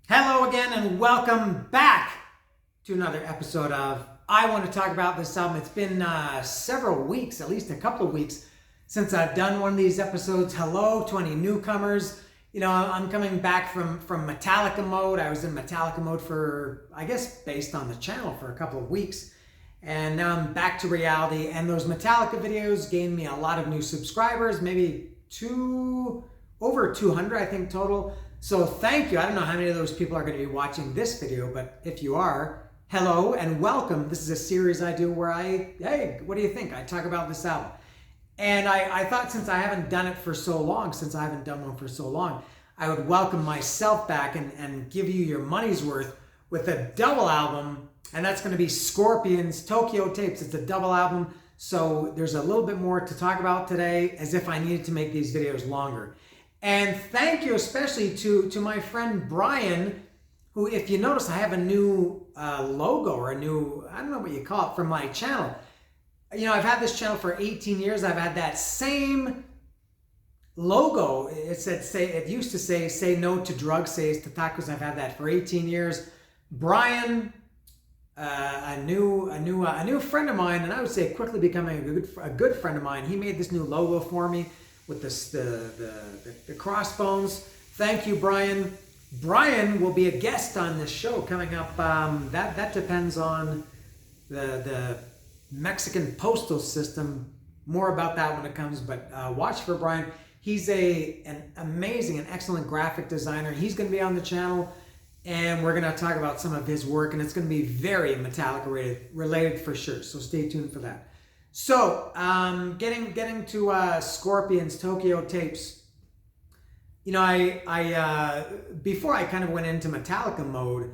Hello again and welcome back to another episode of I Want to Talk About This Album. It's been several weeks, at least a couple of weeks, since I've done one of these episodes. Hello to any newcomers. You know, I'm coming back from Metallica mode. I was in Metallica mode for, I guess, based on the channel for a couple of weeks. And now I'm back to reality. And those Metallica videos gained me a lot of new subscribers, maybe over 200, I think, total. So thank you. I don't know how many of those people are going to be watching this video, but if you are, hello and welcome. This is a series I do where hey, what do you think? I talk about this album. And I thought since I haven't done it for so long, since I haven't done one for so long, I would welcome myself back and give you your money's worth with a double album. And that's going to be Scorpions Tokyo Tapes. It's a double album. So there's a little bit more to talk about today, as if I needed to make these videos longer. And thank you especially to my friend Brian, who, if you notice, I have a new logo or a new, I don't know what you call it, from my channel. You know, I've had this channel for 18 years. I've had that same logo. It used to say no to drugs, say to tacos. I've had that for 18 years. Brian, a new friend of mine, and I would say quickly becoming a good friend of mine. He made this new logo for me with the crossbones. Thank you, Brian. Brian will be a guest on this show coming up. That depends on the Mexican postal system. More about that when it comes, but watch for Brian. He's an amazing and excellent graphic designer. He's going to be on the channel, and we're going to talk about some of his work, and it's going to be very Metallica related for sure. So stay tuned for that. So, getting to Scorpions Tokyo Tapes. You know, I before I kind of went into Metallica mode,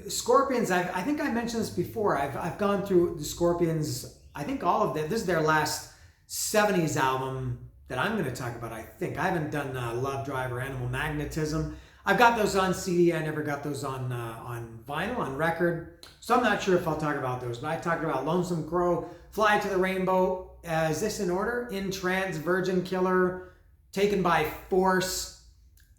Scorpions. I think I mentioned this before. I've gone through the Scorpions. I think all of them. This is their last '70s album that I'm going to talk about. I think I haven't done Love Drive or Animal Magnetism. I've got those on CD. I never got those on vinyl, on record. So I'm not sure if I'll talk about those. But I talked about Lonesome Crow, Fly to the Rainbow. Is this in order? Inance, Virgin Killer, Taken by Force.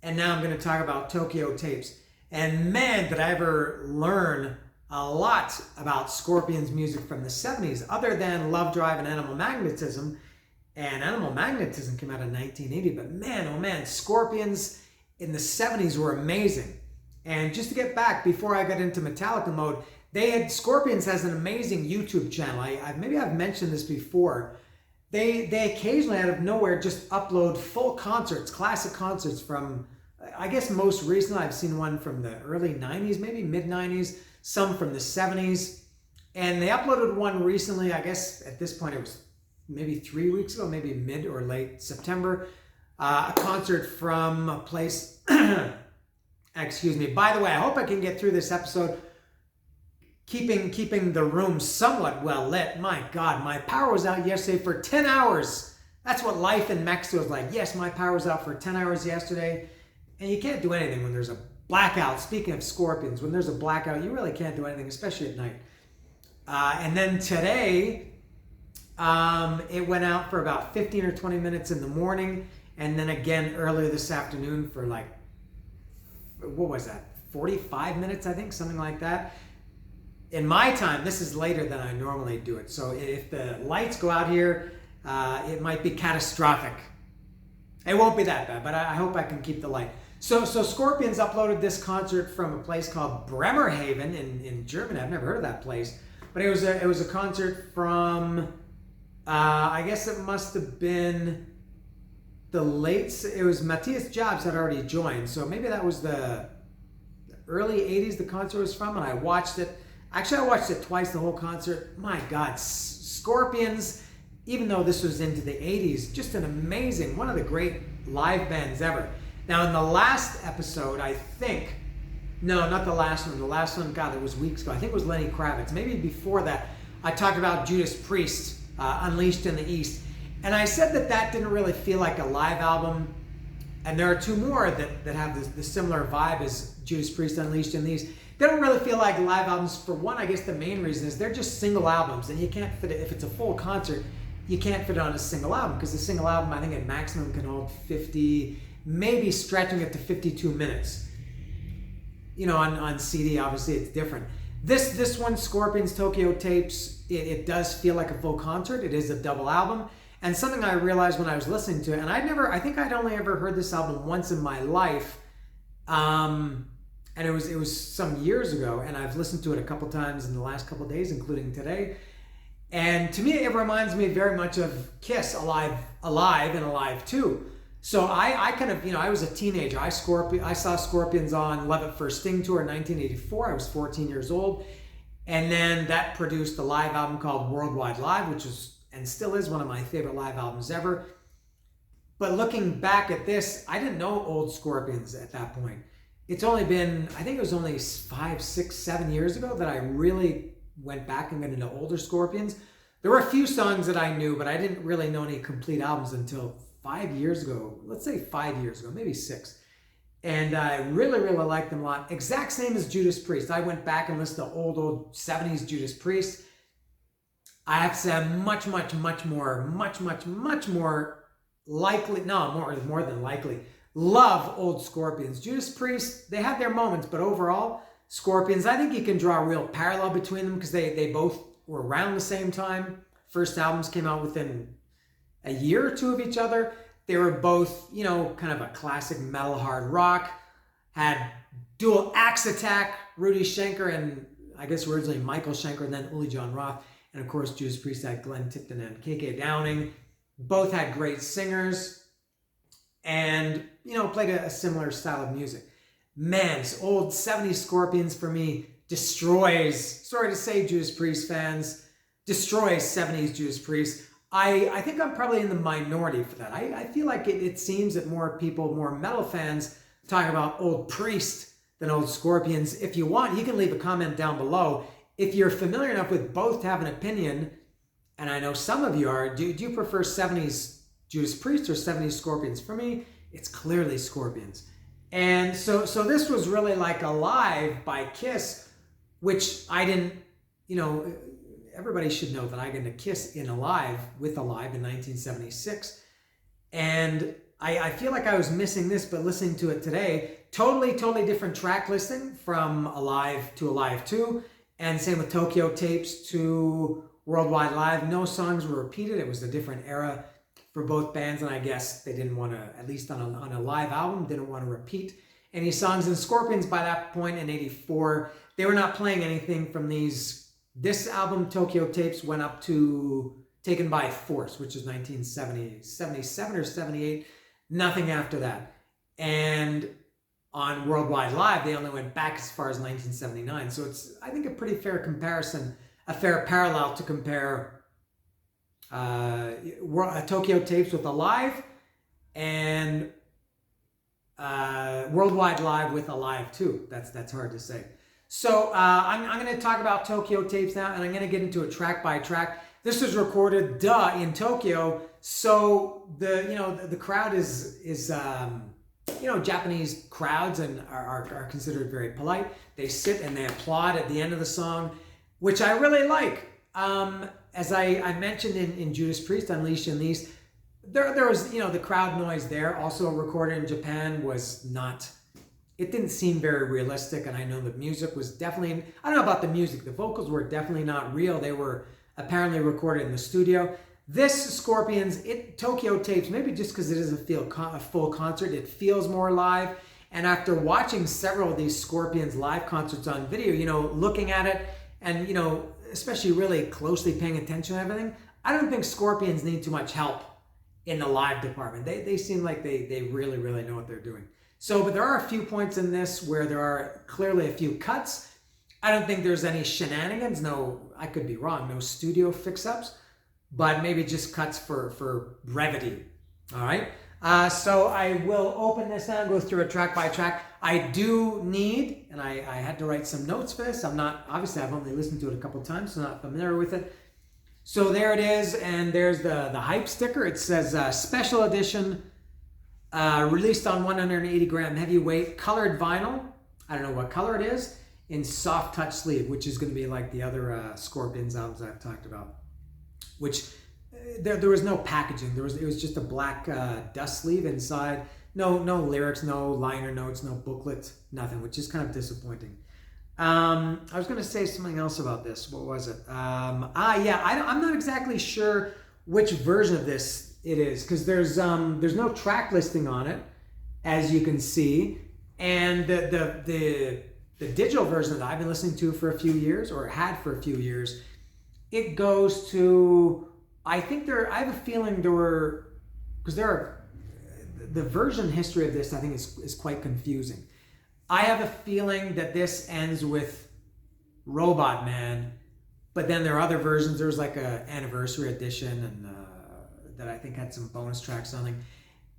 And now I'm going to talk about Tokyo Tapes. And man, did I ever learn a lot about Scorpions music from the 70s, other than Love Drive and Animal Magnetism. And Animal Magnetism came out in 1980. But man, oh man, Scorpions in the 70s were amazing. And just to get back, before I got into Metallica mode, Scorpions has an amazing YouTube channel. Maybe I've mentioned this before. They occasionally, out of nowhere, just upload full concerts, classic concerts from, I guess most recently I've seen one from the early 90s, maybe mid-90s, some from the 70s. And they uploaded one recently, I guess at this point it was maybe 3 weeks ago, maybe mid or late September. A concert from a place, excuse me. By the way, I hope I can get through this episode keeping the room somewhat well lit. My God, my power was out yesterday for 10 hours. That's what life in Mexico is like. Yes, my power was out for 10 hours yesterday. And you can't do anything when there's a blackout. Speaking of Scorpions, when there's a blackout, you really can't do anything, especially at night. And then today, it went out for about 15 or 20 minutes in the morning. And then again earlier this afternoon for like, what was that? 45 minutes, I think, something like that. In my time, this is later than I normally do it. So if the lights go out here, it might be catastrophic. It won't be that bad, but I hope I can keep the light. So Scorpions uploaded this concert from a place called Bremerhaven in Germany. I've never heard of that place. But it was a concert from, I guess it must have been it was Matthias Jobs had already joined, so maybe that was the early 80s the concert was from, and I watched it. Actually, I watched it twice, the whole concert. My God, Scorpions, even though this was into the 80s, just an amazing, one of the great live bands ever. Now, in the last episode, I think, no, not the last one. The last one, God, it was weeks ago. I think it was Lenny Kravitz. Maybe before that, I talked about Judas Priest, Unleashed in the East. And I said that didn't really feel like a live album. And there are two more that have the similar vibe as Judas Priest, Unleashed in the East. They don't really feel like live albums. For one, I guess the main reason is they're just single albums. And you can't fit it, if it's a full concert, you can't fit it on a single album. Because a single album, I think at maximum can hold 50, maybe stretching it to 52 minutes. You know, on CD, obviously it's different. This one, Scorpions Tokyo Tapes, it does feel like a full concert. It is a double album. And something I realized when I was listening to it, and I think I'd only ever heard this album once in my life. And it was some years ago, and I've listened to it a couple times in the last couple days, including today. And to me, it reminds me very much of Kiss, Alive and Alive 2. So I kind of, you know, I was a teenager. I saw Scorpions on Love at First Sting Tour in 1984. I was 14 years old. And then that produced a live album called Worldwide Live, which is and still is one of my favorite live albums ever. But looking back at this, I didn't know old Scorpions at that point. It's only been, I think it was only 5, 6, 7 years ago that I really went back and got into older Scorpions. There were a few songs that I knew, but I didn't really know any complete albums until 5 years ago. Let's say 5 years ago, maybe 6. And I really, really liked them a lot. Exact same as Judas Priest. I went back and listened to old 70s Judas Priest. I have to say I'm much more likely, no, more than likely, love old Scorpions. Judas Priest, they had their moments, but overall, Scorpions, I think you can draw a real parallel between them because they both were around the same time. First albums came out within a year or two of each other. They were both, you know, kind of a classic metal hard rock, had dual axe attack, Rudy Schenker and I guess originally Michael Schenker and then Uli John Roth. And of course, Judas Priest had Glenn Tipton and KK Downing. Both had great singers and, you know, played a similar style of music. Man, this old 70s Scorpions for me destroys, sorry to say Judas Priest fans, destroys 70s Judas Priest. I think I'm probably in the minority for that. I feel like it seems that more people, more metal fans, talk about old Priest than old Scorpions. If you want, you can leave a comment down below. If you're familiar enough with both to have an opinion, and I know some of you are, do you prefer 70s Judas Priest or 70s Scorpions? For me, it's clearly Scorpions. And so this was really like Alive by Kiss, which I didn't, you know, everybody should know that I got into Kiss in Alive in 1976. And I feel like I was missing this, but listening to it today, totally different track listing from Alive to Alive 2. And same with Tokyo Tapes to Worldwide Live. No songs were repeated. It was a different era for both bands. And I guess they didn't want to, at least on a live album, didn't want to repeat any songs. And Scorpions by that point in 84, they were not playing anything from these. This album, Tokyo Tapes, went up to Taken by Force, which is 1977 or 78. Nothing after that. And on Worldwide Live, they only went back as far as 1979. So it's, I think, a pretty fair comparison, a fair parallel to compare Tokyo Tapes with Alive and Worldwide Live with Alive 2. That's hard to say. So I'm going to talk about Tokyo Tapes now, and I'm going to get into it track by track. This was recorded, in Tokyo. So the crowd is Japanese crowds and are considered very polite. They sit and they applaud at the end of the song, which I really like. As I mentioned in Judas Priest, Unleashed in the East, there was, the crowd noise there. Also recorded in Japan was not, it didn't seem very realistic. And I know the music was definitely, I don't know about the music. The vocals were definitely not real. They were apparently recorded in the studio. This Scorpions, Tokyo Tapes, maybe just because it doesn't feel a full concert, it feels more live. And after watching several of these Scorpions live concerts on video, looking at it and, especially really closely paying attention to everything, I don't think Scorpions need too much help in the live department. They seem like they really, really know what they're doing. But there are a few points in this where there are clearly a few cuts. I don't think there's any shenanigans. No, I could be wrong. No studio fix-ups. But maybe just cuts for brevity. All right. So I will open this now and go through it track by track. I do need, and I had to write some notes for this. Obviously I've only listened to it a couple of times, so I'm not familiar with it. So there it is, and there's the hype sticker. It says special edition, released on 180 gram heavyweight, colored vinyl. I don't know what color it is, in soft touch sleeve, which is going to be like the other Scorpions albums I've talked about. Which there was no packaging. It was just a black dust sleeve inside. no lyrics, no liner notes, no booklet, nothing, which is kind of disappointing. I was going to say something else about this. What was it? Yeah, I'm not exactly sure which version of this it is, because there's no track listing on it, as you can see, and the digital version that I've been listening to for a few years, or had for a few years, it goes to, I have a feeling the version history of this, I think, is quite confusing. I have a feeling that this ends with Robot Man, but then there are other versions. There's like a anniversary edition, and that I think had some bonus tracks on it.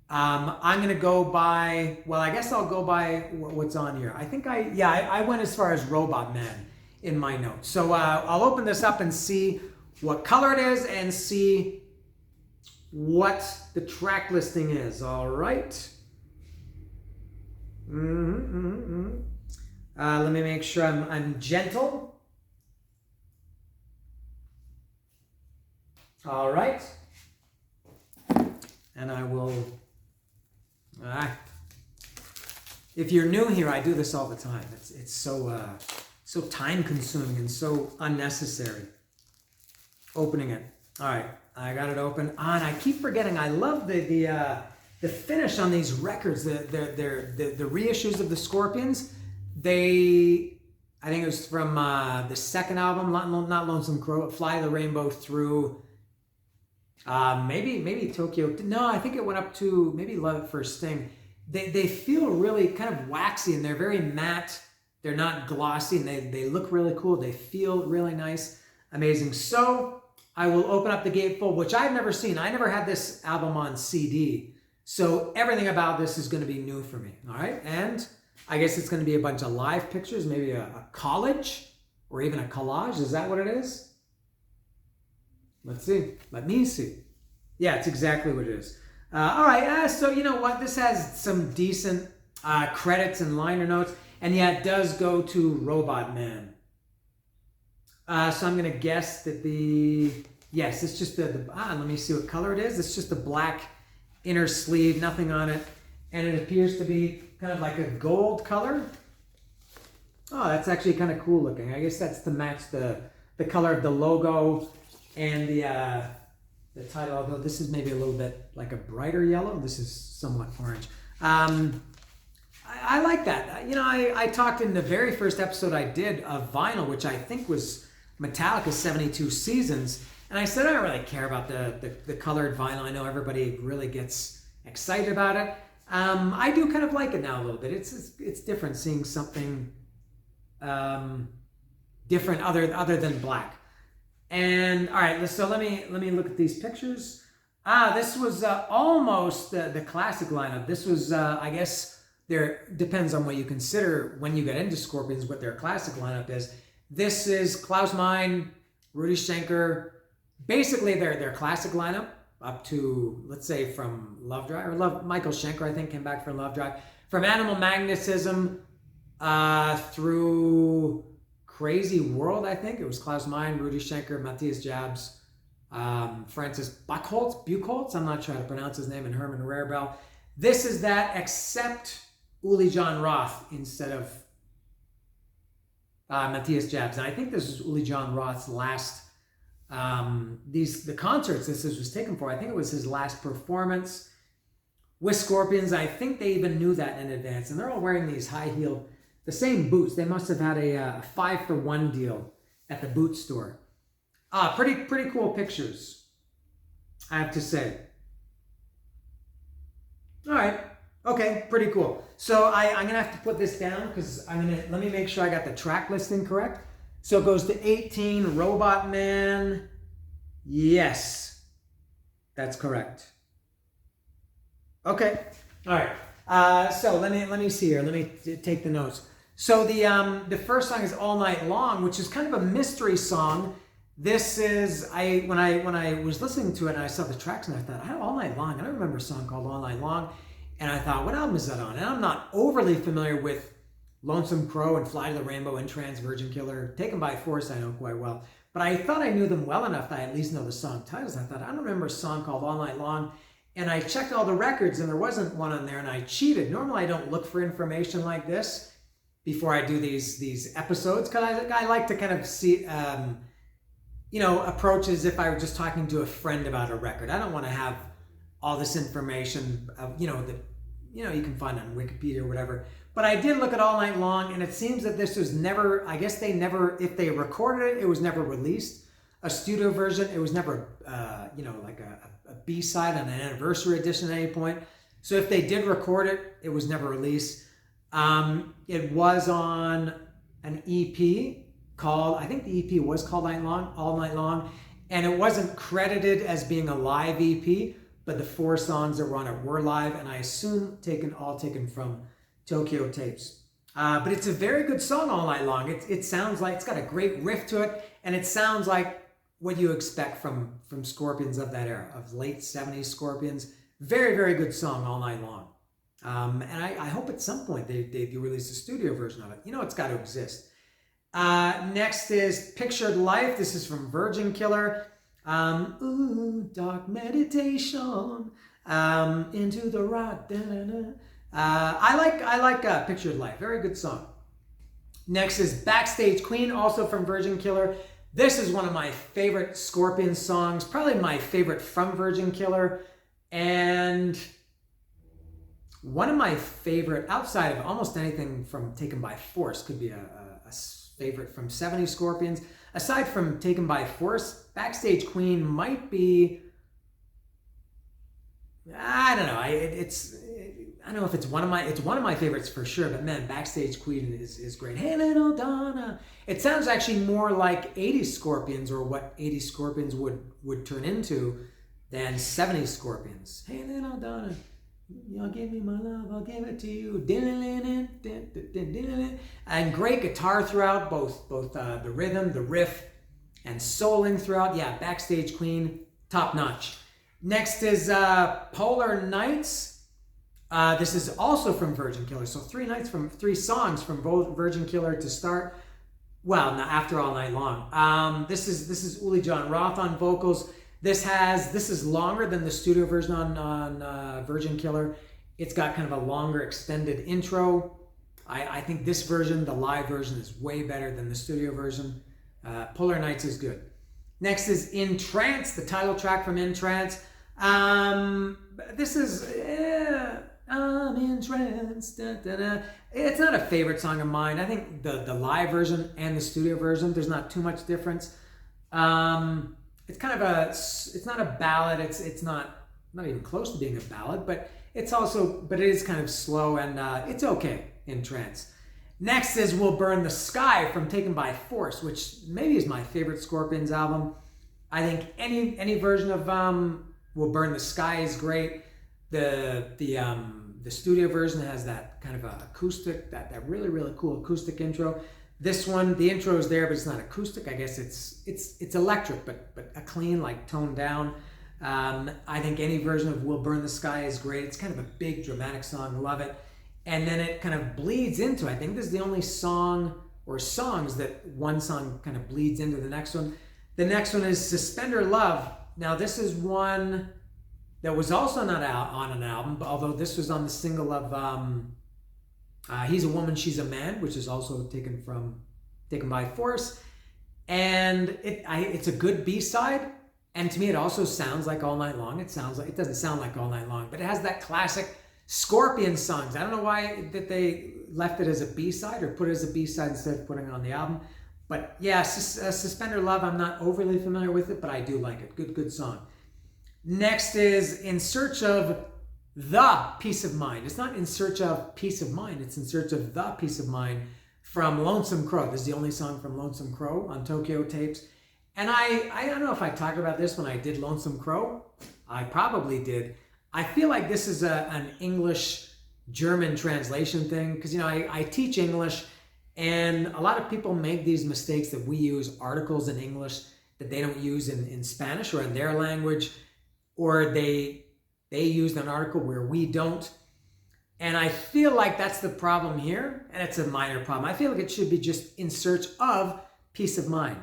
I'm gonna go by, well, I guess I'll go by what's on here. I think I went as far as Robot Man in my notes. So I'll open this up and see what color it is and see what the track listing is. All right. Let me make sure I'm gentle. All right. And I will, if you're new here, I do this all the time. It's so time consuming and so unnecessary. Opening it. All right, I got it open. And I keep forgetting, I love the finish on these records, the reissues of the Scorpions. I think it was from the second album, not Lonesome Crow, Fly the Rainbow through maybe Tokyo. No, I think it went up to maybe Love at First Sting. They feel really kind of waxy, and they're very matte. They're not glossy, and they look really cool. They feel really nice, amazing. So I will open up the gatefold, which I've never seen. I never had this album on CD. So everything about this is going to be new for me. All right. And I guess it's going to be a bunch of live pictures, maybe a collage or even a collage. Is that what it is? Let's see. Let me see. Yeah, it's exactly what it is. All right. So you know what? This has some decent credits and liner notes. And yeah, it does go to Robot Man. So I'm going to guess that yes, it's just let me see what color it is. It's just a black inner sleeve, nothing on it. And it appears to be kind of like a gold color. Oh, that's actually kind of cool looking. I guess that's to match the color of the logo and the title. Although this is maybe a little bit like a brighter yellow. This is somewhat orange. I like that. You know, I talked in the very first episode I did of vinyl, which I think was Metallica's 72 Seasons, and I said I don't really care about the colored vinyl. I know everybody really gets excited about it. I do kind of like it now a little bit. It's different seeing something different other than black. And all right, so let me look at these pictures. This was almost the classic lineup. This was I guess there depends on what you consider when you get into Scorpions, what their classic lineup is. This is Klaus Meine, Rudy Schenker, basically their classic lineup up to, let's say, from Love Drive, or Michael Schenker, I think, came back for Love Drive. From Animal Magnetism through Crazy World, I think. It was Klaus Meine, Rudy Schenker, Matthias Jabs, Francis Buchholz, I'm not sure how to pronounce his name, and Herman Rarebell. This is that, except Uli John Roth instead of Matthias Jabs. And I think this is Uli John Roth's last, the concerts this was taken for, I think it was his last performance with Scorpions. I think they even knew that in advance. And they're all wearing these high-heeled, the same boots. They must have had a 5-for-1 deal at the boot store. Pretty cool pictures, I have to say. All right. Okay, pretty cool. So I'm gonna have to put this down because let me make sure I got the track listing correct. So it goes to 18, Robot Man. Yes, that's correct. Okay, all right. So let me see here. Let me take the notes. So the first song is All Night Long, which is kind of a mystery song. This is when I was listening to it and I saw the tracks and I thought, All Night Long. I don't remember a song called All Night Long. And I thought, what album is that on? And I'm not overly familiar with Lonesome Crow and Fly to the Rainbow and Trans Virgin Killer. Taken by Force I know quite well. But I thought I knew them well enough that I at least know the song titles. I thought, I don't remember a song called All Night Long. and I checked all the records and there wasn't one on there, and I cheated. Normally I don't look for information like this before I do these episodes, because I like to kind of see, approach as if I were just talking to a friend about a record. I don't want to have all this information, that you can find on Wikipedia or whatever. But I did look at All Night Long, and it seems that this was never, I guess they never, if they recorded it, it was never released. A studio version, it was never, like a B-side on an anniversary edition at any point. So if they did record it, it was never released. It was on an EP called, I think the EP was called All Night Long, and it wasn't credited as being a live EP, but the 4 songs that were on it were live, and I assume taken from Tokyo Tapes. But it's a very good song, All Night Long. It sounds like, it's got a great riff to it, and it sounds like what you expect from Scorpions of that era, of late 70s Scorpions. Very, very good song, All Night Long. And I hope at some point they release a studio version of it. It's got to exist. Next is Pictured Life. This is from Virgin Killer. Ooh, dark meditation, into the rock. I like Pictured Life. Very good song. Next is Backstage Queen, also from Virgin Killer. This is one of my favorite Scorpion songs, probably my favorite from Virgin Killer, and one of my favorite, outside of almost anything from Taken by Force, could be a favorite from 70 Scorpions. Aside from Taken by Force, Backstage Queen might be, I don't know, I don't know if it's one of my favorites for sure, but man, Backstage Queen is great. Hey little Donna. It sounds actually more like 80s Scorpions, or what 80s Scorpions would turn into, than 70s Scorpions. Hey little Donna, you'll give me my love, I'll give it to you. And great guitar throughout, both the rhythm, the riff, and souling throughout. Yeah, Backstage Queen, top notch. Next is Polar Nights. This is also from Virgin Killer. So 3 songs from both Virgin Killer to start. Well, now after All Night Long. This is Uli John Roth on vocals. This is longer than the studio version on Virgin Killer. It's got kind of a longer extended intro. I think this version, the live version, is way better than the studio version. Polar Nights is good. Next is Inance, the title track from Inance. This is I'm entranced. Da, da, da. It's not a favorite song of mine. I think the live version and the studio version, there's not too much difference. It's kind of it's not a ballad. It's not even close to being a ballad, but it is kind of slow, and it's okay in trance. Next is We'll Burn the Sky from Taken by Force, which maybe is my favorite Scorpions album. I think any version of We'll Burn the Sky is great. The studio version has that kind of acoustic, that really, really cool acoustic intro. This one, the intro is there, but it's not acoustic. I guess it's electric, but a clean, like toned down. I think any version of We'll Burn the Sky is great. It's kind of a big, dramatic song. Love it. And then it kind of bleeds into, I think this is the only song or songs that one song kind of bleeds into the next one. The next one is Suspender Love. Now this is one that was also not out on an album, although this was on the single of He's a Woman, She's a Man, which is also taken by Force. And it's a good B-side, and to me it also sounds like All Night Long. It doesn't sound like All Night Long, but it has that classic Scorpion songs. I don't know why that they left it as a B-side or put it as a B-side instead of putting it on the album. But yeah, Suspender Love, I'm not overly familiar with it, but I do like it. Good song. Next is In Search of the Peace of Mind. It's not In Search of Peace of Mind, it's In Search of the Peace of Mind from Lonesome Crow. This is the only song from Lonesome Crow on Tokyo Tapes. And I don't know if I talked about this when I did Lonesome Crow. I probably did. I feel like this is an English-German translation thing, because I teach English, and a lot of people make these mistakes that we use articles in English that they don't use in Spanish or in their language, or they used an article where we don't. And I feel like that's the problem here, and it's a minor problem. I feel like it should be just In Search of Peace of Mind.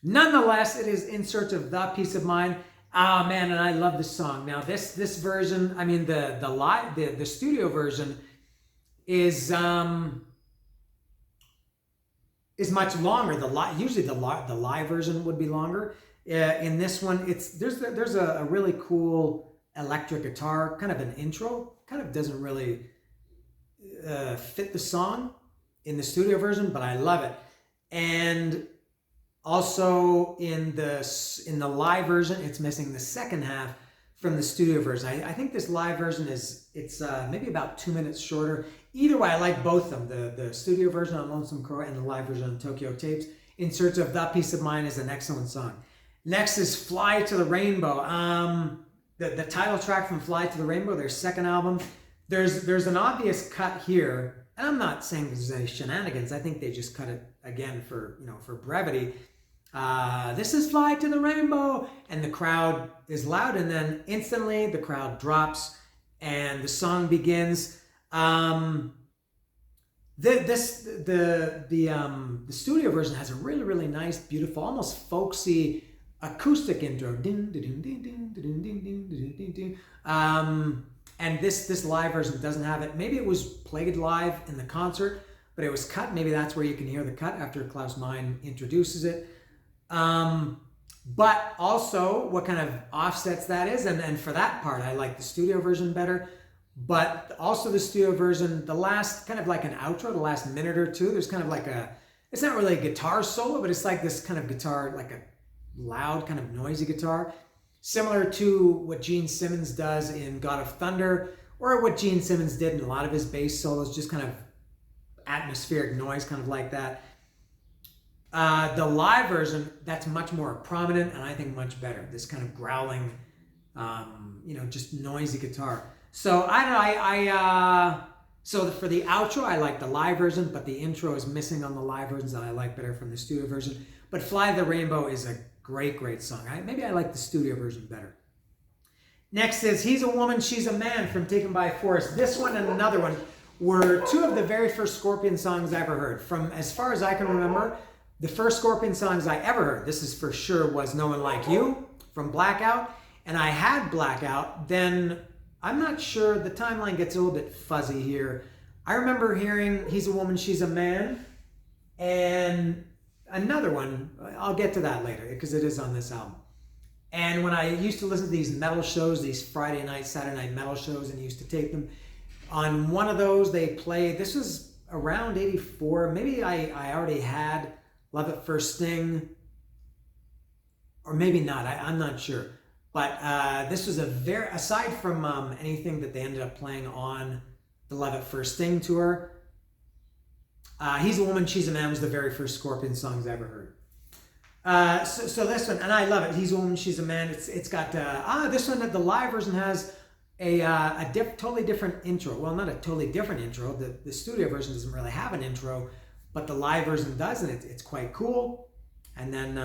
Nonetheless, it is In Search of the Peace of Mind, Oh man, and I love this song. Now this version, I mean the studio version is much longer. Usually the live version would be longer. In this one, there's a really cool electric guitar, kind of an intro. Kind of doesn't really fit the song in the studio version, but I love it. And also in the live version, it's missing the second half from the studio version. I think this live version it's maybe about 2 minutes shorter. Either way, I like both of them. The studio version on Lonesome Crow and the live version on Tokyo Tapes. In Search of the Peace of Mind is an excellent song. Next is Fly to the Rainbow. The title track from Fly to the Rainbow, their second album. There's an obvious cut here, and I'm not saying there's any shenanigans. I think they just cut it again for brevity. This is Fly to the Rainbow, and the crowd is loud, and then instantly the crowd drops and the song begins. The studio version has a really, really nice, beautiful, almost folksy acoustic intro. And this live version doesn't have it. Maybe it was played live in the concert, but it was cut. Maybe that's where you can hear the cut after Klaus Meine introduces it. But also what kind of offsets that is, and for that part, I like the studio version better. But also the studio version, the last kind of like an outro, the last minute or two, there's kind of like it's not really a guitar solo, but it's like this kind of guitar, like a loud kind of noisy guitar, similar to what Gene Simmons does in God of Thunder, or what Gene Simmons did in a lot of his bass solos, just kind of atmospheric noise, kind of like that. The live version, that's much more prominent and I think much better. This kind of growling, just noisy guitar. So so for the outro, I like the live version, but the intro is missing on the live versions that I like better from the studio version. But Fly the Rainbow is a great, great song. Maybe I like the studio version better. Next is He's a Woman, She's a Man from Taken by Force. This one and another one were two of the very first Scorpion songs I ever heard. From as far as I can remember, the first Scorpion songs I ever heard, this is for sure, was No One Like You from Blackout. And I had Blackout, then I'm not sure, the timeline gets a little bit fuzzy here. I remember hearing He's a Woman, She's a Man, and another one, I'll get to that later because it is on this album. And when I used to listen to these metal shows, these Friday night, Saturday night metal shows, and used to tape them, on one of those they played, this was around 84, maybe I already had Love at First Sting, or maybe not, I'm not sure. But this was aside from anything that they ended up playing on the Love at First Sting tour, He's a Woman, She's a Man was the very first Scorpion songs I ever heard. So this one, and I love it, He's a Woman, She's a Man. It's got, this one, the live version has a totally different intro. Well, not a totally different intro. The studio version doesn't really have an intro, but the live version does, and it's quite cool. And then,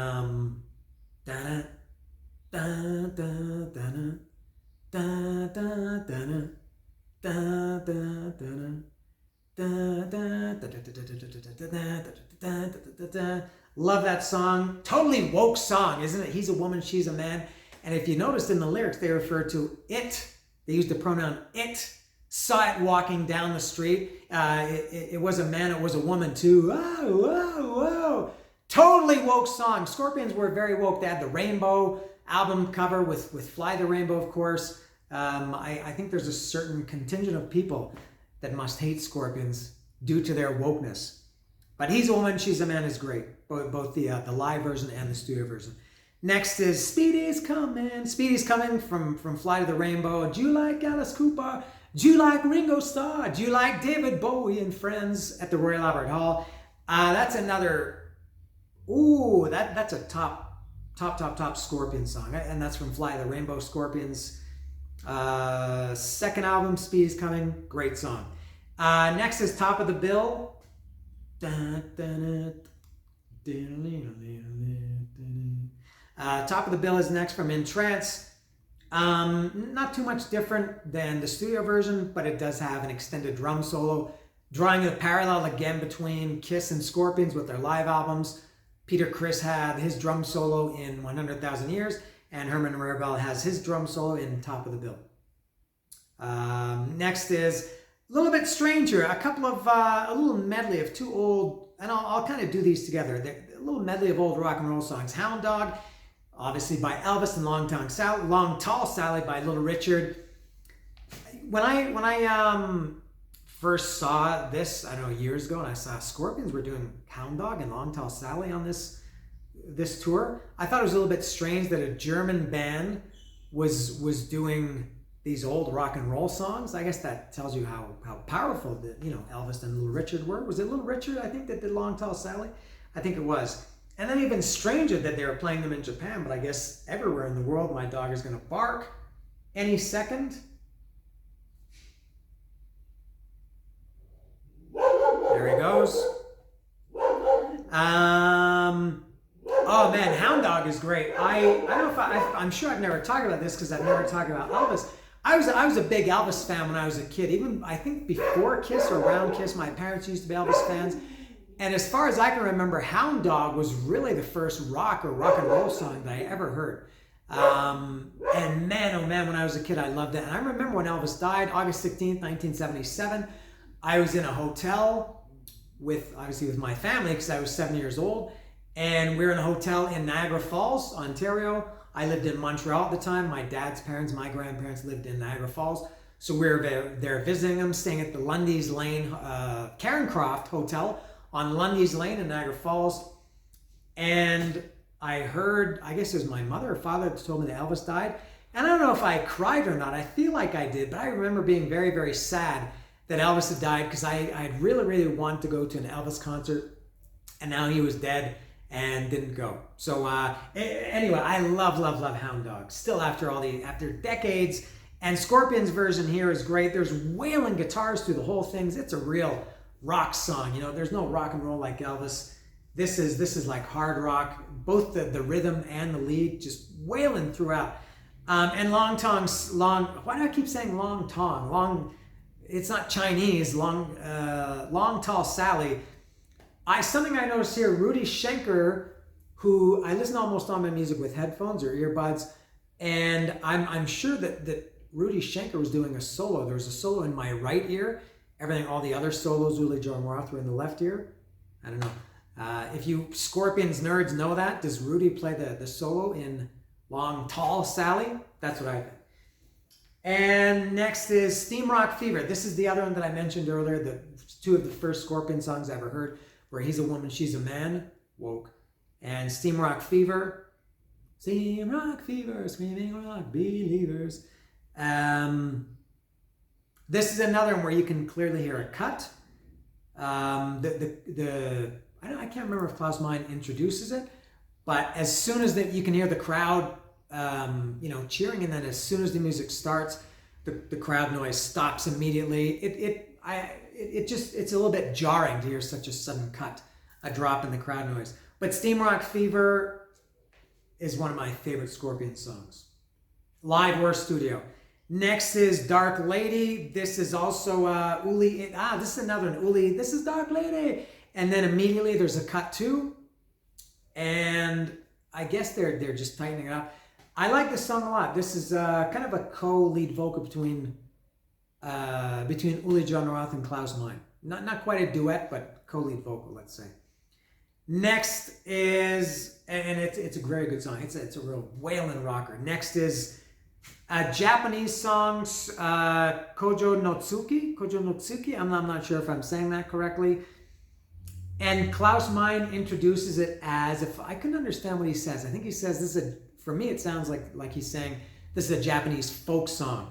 love that song. Totally woke song, isn't it? He's a woman, she's a man. And if you noticed in the lyrics, they refer to it. They used the pronoun it. Saw it walking down the street. It was a man, it was a woman too. Whoa, whoa, whoa. Totally woke song. Scorpions were very woke. They had the Rainbow album cover with Fly the Rainbow, of course. I think there's a certain contingent of people that must hate Scorpions due to their wokeness. But He's a Woman, She's a Man is great. Both the live version and the studio version. Next is Speedy's Coming. Speedy's Coming from Fly to the Rainbow. Do you like Alice Cooper? Do you like Ringo Starr? Do you like David Bowie and Friends at the Royal Albert Hall? That's another... Ooh, that's a top Scorpion song. And that's from Fly the Rainbow, Scorpions. Second album, Speedy's Coming. Great song. Next is Top of the Bill. Top of the Bill is next from Inance. Not too much different than the studio version, but it does have an extended drum solo, drawing a parallel again between Kiss and Scorpions with their live albums. Peter Criss had his drum solo in 100,000 Years, and Herman Mirabel has his drum solo in Top of the Bill. Next is a little bit stranger, a little medley of two old, and I'll kind of do these together. A little medley of old rock and roll songs. Hound Dog, obviously by Elvis, and Long Tall Sally by Little Richard. When I first saw this, I don't know, years ago, and I saw Scorpions were doing Hound Dog and Long Tall Sally on this tour, I thought it was a little bit strange that a German band was doing these old rock and roll songs. I guess that tells you how powerful Elvis and Little Richard were. Was it Little Richard, I think, that did Long Tall Sally? I think it was. And then even stranger that they were playing them in Japan, but I guess everywhere in the world. My dog is going to bark any second. There he goes. Oh man, Hound Dog is great. I don't know if I'm sure I've never talked about this because I've never talked about Elvis. I was a big Elvis fan when I was a kid. Even I think before Kiss or around Kiss, my parents used to be Elvis fans. And as far as I can remember, Hound Dog was really the first rock and roll song that I ever heard. And man, oh man, when I was a kid, I loved it. And I remember when Elvis died, August 16th, 1977. I was in a hotel with my family because I was 7 years old. And we were in a hotel in Niagara Falls, Ontario. I lived in Montreal at the time. My dad's parents, my grandparents lived in Niagara Falls. So we were there visiting them, staying at the Lundy's Lane Carencroft Hotel on Lundy's Lane in Niagara Falls. And I heard, I guess it was my mother or father that told me that Elvis died. And I don't know if I cried or not. I feel like I did, but I remember being very, very sad that Elvis had died because I really, really wanted to go to an Elvis concert. And now he was dead and didn't go. So anyway, I love Hound Dog. Still after decades. And Scorpions' version here is great. There's wailing guitars through the whole thing. It's a real rock song. There's no rock and roll like Elvis. This is like hard rock. Both the rhythm and the lead just wailing throughout. And why do I keep saying Long Tong? It's not Chinese. Long Tall Sally. Something I noticed here, Rudy Schenker, who I listen to almost all my music with headphones or earbuds, and I'm sure that Rudy Schenker was doing a solo. There was a solo in my right ear. All the other solos, Uli John Roth, were in the left ear. I don't know. If you Scorpions nerds know that, does Rudy play the solo in Long Tall Sally? That's what I think. And next is Steam Rock Fever. This is the other one that I mentioned earlier, two of the first Scorpion songs I ever heard, where he's a woman, she's a man, woke. And Steam Rock Fever, screaming rock believers. This is another one where you can clearly hear a cut. I can't remember if Klaus Meine introduces it, but as soon as you can hear the crowd, cheering, and then as soon as the music starts, the crowd noise stops immediately. It's a little bit jarring to hear such a sudden cut, a drop in the crowd noise. But Steam Rock Fever is one of my favorite Scorpion songs. Live or studio. Next is Dark Lady. This is also Uli. This is another one. Uli, this is Dark Lady. And then immediately there's a cut too. And I guess they're just tightening it up. I like this song a lot. This is kind of a co-lead vocal between Uli John Roth and Klaus Meine. Not quite a duet, but co-lead vocal, let's say. Next is, and it's a very good song. It's a real wailing rocker. Next is Japanese songs, Kojo no Tsuki. I'm not sure if I'm saying that correctly. And Klaus Meine introduces it as, if I couldn't understand what he says, I think he says for me it sounds like he's saying this is a Japanese folk song.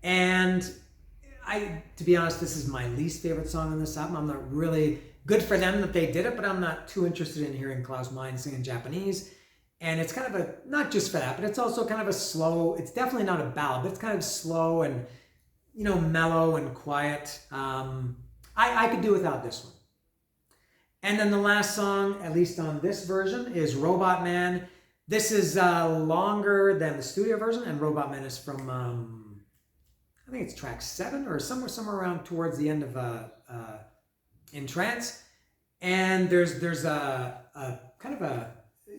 And to be honest, this is my least favorite song on this album. I'm not really, good for them that they did it, but I'm not too interested in hearing Klaus Meine singing Japanese. And it's kind of not just for that, but it's also kind of a slow, it's definitely not a ballad, but it's kind of slow and, mellow and quiet. I could do without this one. And then the last song, at least on this version, is Robot Man. This is longer than the studio version, and Robot Man is from, I think it's track 7 or somewhere around towards the end of Inance. And there's a kind of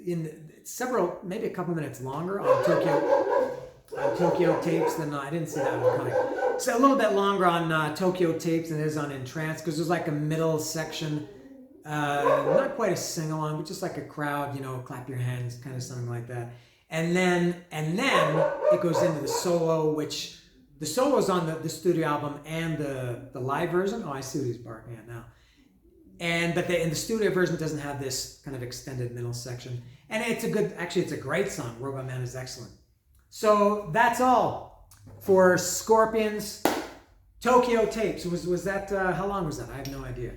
in several, maybe a couple minutes longer on Tokyo Tapes than I didn't see that one coming. So a little bit longer on Tokyo Tapes than it is on Inance, because there's like a middle section, not quite a sing along, but just like a crowd, clap your hands, kind of something like that. And then it goes into the solo, which the solo's on the studio album and the live version. Oh, I see what he's barking at now. But in the studio version doesn't have this kind of extended middle section. And it's a great song. Robot Man is excellent. So that's all for Scorpions Tokyo Tapes. Was that, how long was that? I have no idea.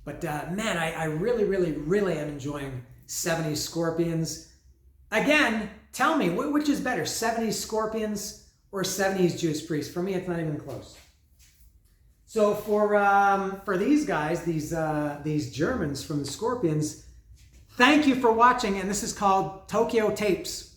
But man, I really, really, really am enjoying 70s Scorpions. Again, tell me, which is better, 70s Scorpions or 70s Judas Priest? For me, it's not even close. So for these guys, these Germans from the Scorpions, thank you for watching, and this is called Tokyo Tapes.